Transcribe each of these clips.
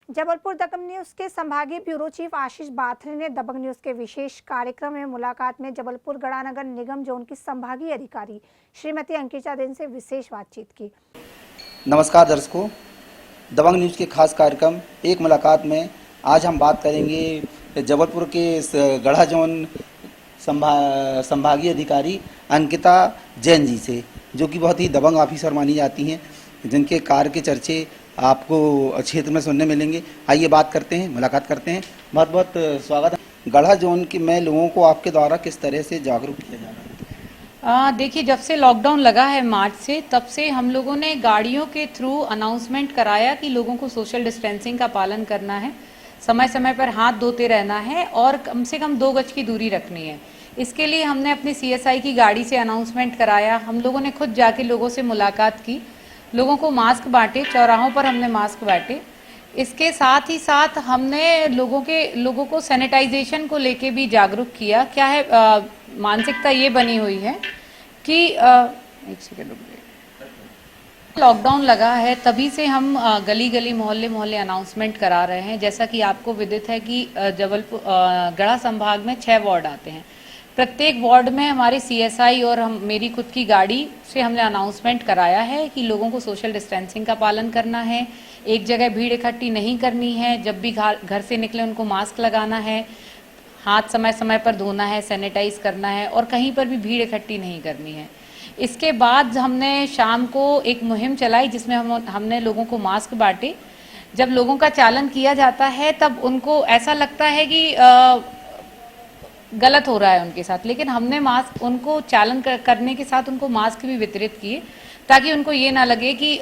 जबलपुर दबंग news के संभागीय bureau chief आशीष बाथरे ने दबंग न्यूज के विशेष कार्यक्रम में मुलाकात में जबलपुर गढ़ानगर निगम जोन की संभागीय अधिकारी श्रीमती अंकिता देन से विशेष बातचीत की। नमस्कार दर्शकों, दबंग न्यूज के खास कार्यक्रम एक मुलाकात में आज हम बात करेंगे जबलपुर के गढ़ा जोन संभागीय अधिकारी अंकिता जैन जी से, जो कि बहुत ही दबंग ऑफिसर मानी जाती हैं, जिनके कार्य के चर्चे आपको क्षेत्र में सुनने मिलेंगे। आइए बात करते हैं, मुलाकात करते हैं। बहुत बहुत स्वागत है। गढ़ा जोन के में लोगों को आपके द्वारा किस तरह से जागरूक किया जा रहा है? देखिए, जब से लॉकडाउन लगा है मार्च से, तब से हम लोगों ने गाड़ियों के थ्रू अनाउंसमेंट कराया कि लोगों को सोशल डिस्टेंसिंग का पालन करना है, समय समय पर हाथ धोते रहना है और कम से कम 2 गज की दूरी रखनी है। इसके लिए हमने अपनी CSI की गाड़ी से अनाउंसमेंट कराया। हम लोगों ने खुद जाके लोगों से मुलाकात की, लोगों को मास्क बांटे, चौराहों पर हमने मास्क बांटे। इसके साथ ही साथ हमने लोगों को सैनिटाइजेशन को लेके भी जागरूक किया। क्या है, मानसिकता ये बनी हुई है कि एक सेकंड, लॉकडाउन लगा है तभी से हम गली गली मोहल्ले अनाउंसमेंट करा रहे हैं। जैसा कि आपको विदित है कि जबलपुर गढ़ा संभाग में 6 वार्ड आते हैं। प्रत्येक वार्ड में हमारे CSI और मेरी खुद की गाड़ी से हमने अनाउंसमेंट कराया है कि लोगों को सोशल डिस्टेंसिंग का पालन करना है, एक जगह भीड़ इकट्ठी नहीं करनी है, जब भी घर से निकले उनको मास्क लगाना है, हाथ समय समय पर धोना है, सैनिटाइज करना है और कहीं पर भी भीड़ इकट्ठी नहीं करनी है। इसके बाद हमने शाम को एक मुहिम चलाई जिसमें हमने लोगों को मास्क बांटे। जब लोगों का चालन किया जाता है तब उनको ऐसा लगता है कि गलत हो रहा है उनके साथ, लेकिन हमने मास्क उनको चालन करने के साथ उनको मास्क भी वितरित किए ताकि उनको ये ना लगे कि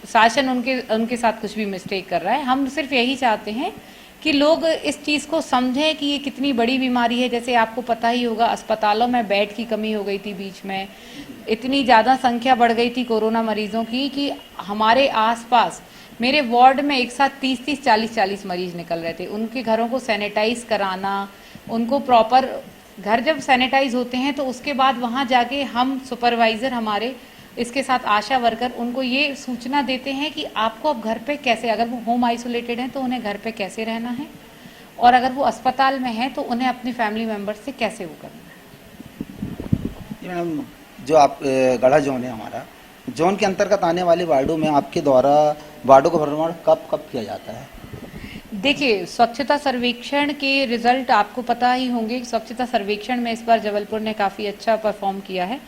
शासन उनके साथ कुछ भी मिस्टेक कर रहा है। हम सिर्फ यही चाहते हैं कि लोग इस चीज़ को समझें कि ये कितनी बड़ी बीमारी है। जैसे आपको पता ही होगा, अस्पतालों में बेड की कमी हो गई थी बीच में, इतनी ज़्यादा संख्या बढ़ गई थी कोरोना मरीजों की कि हमारे आसपास मेरे वार्ड में एक साथ 30-30, 40-40 मरीज निकल रहे थे। उनके घरों को सैनिटाइज कराना, उनको प्रॉपर घर जब सैनिटाइज होते हैं तो उसके बाद वहाँ जाके हम सुपरवाइज़र हमारे, इसके साथ आशा वर्कर उनको ये सूचना देते हैं कि आपको अब घर पे कैसे, अगर वो होम आइसोलेटेड हैं तो उन्हें घर पे कैसे रहना है, और अगर वो अस्पताल में हैं तो उन्हें अपनी फैमिली मेम्बर्स से कैसे वो करना है। मैडम, जो आप गढ़ा जोन है हमारा, जोन के अंतर्गत आने वाले वार्डों में आपके द्वारा वार्डों का भ्रमण कब किया जाता है? देखिए, स्वच्छता सर्वेक्षण के रिजल्ट आपको पता ही होंगे। स्वच्छता सर्वेक्षण में इस बार जबलपुर ने काफ़ी अच्छा परफॉर्म किया है,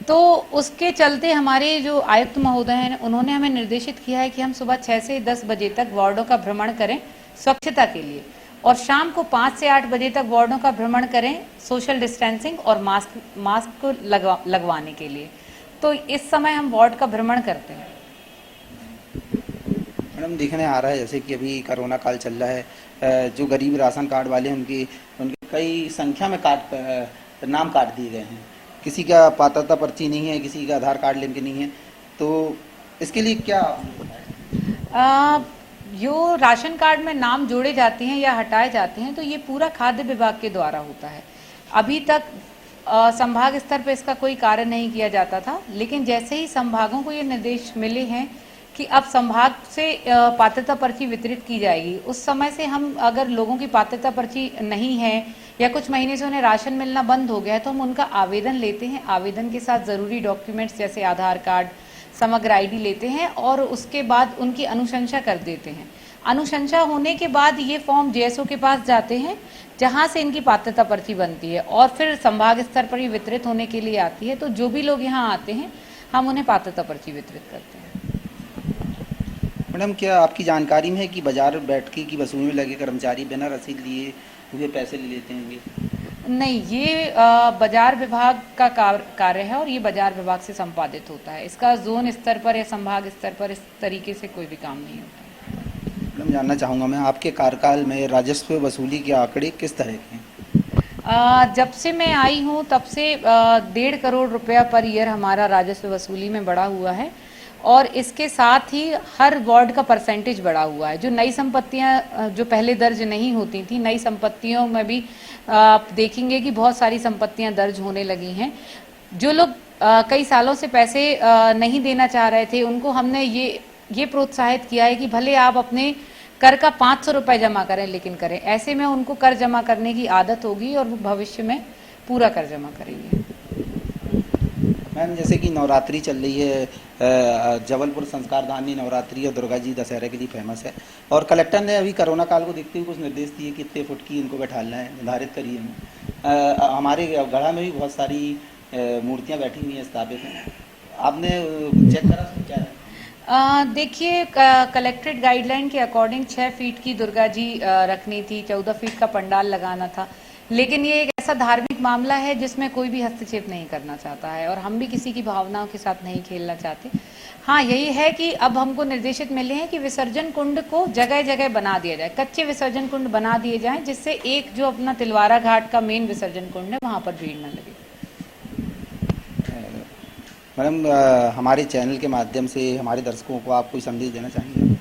तो उसके चलते हमारे जो आयुक्त महोदय हैं उन्होंने हमें निर्देशित किया है कि हम सुबह 6 से 10 बजे तक वार्डों का भ्रमण करें स्वच्छता के लिए, और शाम को 5 से 8 बजे तक वार्डों का भ्रमण करें सोशल डिस्टेंसिंग और मास्क को लगवाने के लिए। तो इस समय हम वार्ड का भ्रमण करते हैं। मैडम, देखने आ रहा है जैसे कि अभी कोरोना काल चल रहा है, जो गरीब राशन कार्ड वाले उनके कई संख्या में नाम काट दिए गए हैं। किसी का पात्रता पर्ची नहीं है, किसी का आधार कार्ड लिंक नहीं है, तो इसके लिए क्या? जो राशन कार्ड में नाम जोड़े जाते हैं या हटाए जाते हैं तो ये पूरा खाद्य विभाग के द्वारा होता है। अभी तक संभाग स्तर पर इसका कोई कार्य नहीं किया जाता था, लेकिन जैसे ही संभागों को ये निर्देश मिले हैं कि अब संभाग से पात्रता पर्ची वितरित की जाएगी, उस समय से हम अगर लोगों की पात्रता पर्ची नहीं है या कुछ महीने से उन्हें राशन मिलना बंद हो गया है तो हम उनका आवेदन लेते हैं। आवेदन के साथ ज़रूरी डॉक्यूमेंट्स जैसे आधार कार्ड, समग्र ID लेते हैं और उसके बाद उनकी अनुशंसा कर देते हैं। अनुशंसा होने के बाद ये फॉर्म JSO के पास जाते हैं, जहाँ से इनकी पात्रता पर्ची बनती है और फिर संभाग स्तर पर ही वितरित होने के लिए आती है। तो जो भी लोग यहाँ आते हैं हम उन्हें पात्रता पर्ची वितरित करते हैं। मैडम, क्या आपकी जानकारी में है कि बाजार बैठकी की वसूली में लगे कर्मचारी बिना रसीद लिए हुए पैसे ले लेते होंगे? नहीं, ये बाजार विभाग का कार्य है और ये बाजार विभाग से संपादित होता है। इसका जोन स्तर पर या संभाग स्तर पर इस तरीके से कोई भी काम नहीं होता है। मैडम, जानना चाहूँगा मैं, आपके कार्यकाल में राजस्व वसूली के आंकड़े किस तरह के हैं? जब से मैं आई हूँ तब से 1.5 करोड़ रुपया पर ईयर हमारा राजस्व वसूली में बढ़ा हुआ है, और इसके साथ ही हर वार्ड का परसेंटेज बढ़ा हुआ है। जो नई संपत्तियां जो पहले दर्ज नहीं होती थी, नई संपत्तियों में भी आप देखेंगे कि बहुत सारी संपत्तियां दर्ज होने लगी हैं। जो लोग कई सालों से पैसे नहीं देना चाह रहे थे, उनको हमने ये प्रोत्साहित किया है कि भले आप अपने कर का 500 रुपए जमा करें, लेकिन करें। ऐसे में उनको कर जमा करने की आदत होगी और वो भविष्य में पूरा कर जमा करेंगे। मैम, जैसे कि नवरात्रि चल रही है, जबलपुर संस्कारधानी नवरात्रि और दुर्गा जी दशहरा के लिए फेमस है, और कलेक्टर ने अभी कोरोना काल को देखते हुए कुछ निर्देश दिए कि इतने फुट की इनको बैठाना है, निर्धारित करिए हमें। हमारे गढ़ा में भी बहुत सारी मूर्तियां बैठी हुई हैं, स्थापित हैं। आपने चेक करा क्या है? देखिए, कलेक्ट्रेट गाइडलाइन के अकॉर्डिंग 6 फीट की दुर्गा जी रखनी थी, 14 फीट का पंडाल लगाना था, लेकिन ये एक ऐसा धार्मिक मामला है जिसमें कोई भी हस्तक्षेप नहीं करना चाहता है और हम भी किसी की भावनाओं के साथ नहीं खेलना चाहते। हाँ, यही है कि अब हमको निर्देशित मिले हैं कि विसर्जन कुंड को जगह जगह बना दिया जाए, कच्चे विसर्जन कुंड बना दिए जाएं, जिससे एक जो अपना तिलवारा घाट का मेन विसर्जन कुंड है वहां पर भीड़ न लगे। मैडम, हमारे चैनल के माध्यम से हमारे दर्शकों को आप कोई संदेश देना चाहेंगे?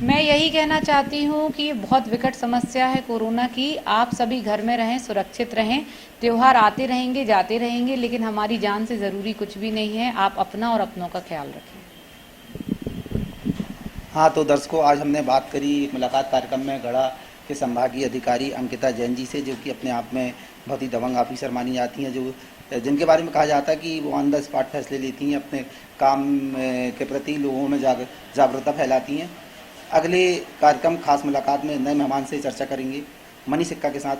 मैं यही कहना चाहती हूँ कि ये बहुत विकट समस्या है कोरोना की। आप सभी घर में रहें, सुरक्षित रहें। त्योहार आते रहेंगे, जाते रहेंगे, लेकिन हमारी जान से ज़रूरी कुछ भी नहीं है। आप अपना और अपनों का ख्याल रखें। हाँ, तो दर्शकों, आज हमने बात करी एक मुलाकात कार्यक्रम में गढ़ा के संभागीय अधिकारी अंकिता जैन जी से, जो कि अपने आप में बहुत ही दबंग ऑफिसर मानी जाती हैं, जिनके बारे में कहा जाता है कि वो ऑन द स्पॉट फैसले लेती हैं, अपने काम के प्रति लोगों में जागरूकता फैलाती हैं। अगले कार्यक्रम खास मुलाकात में नए मेहमान से चर्चा करेंगे। मनी सिक्का के साथ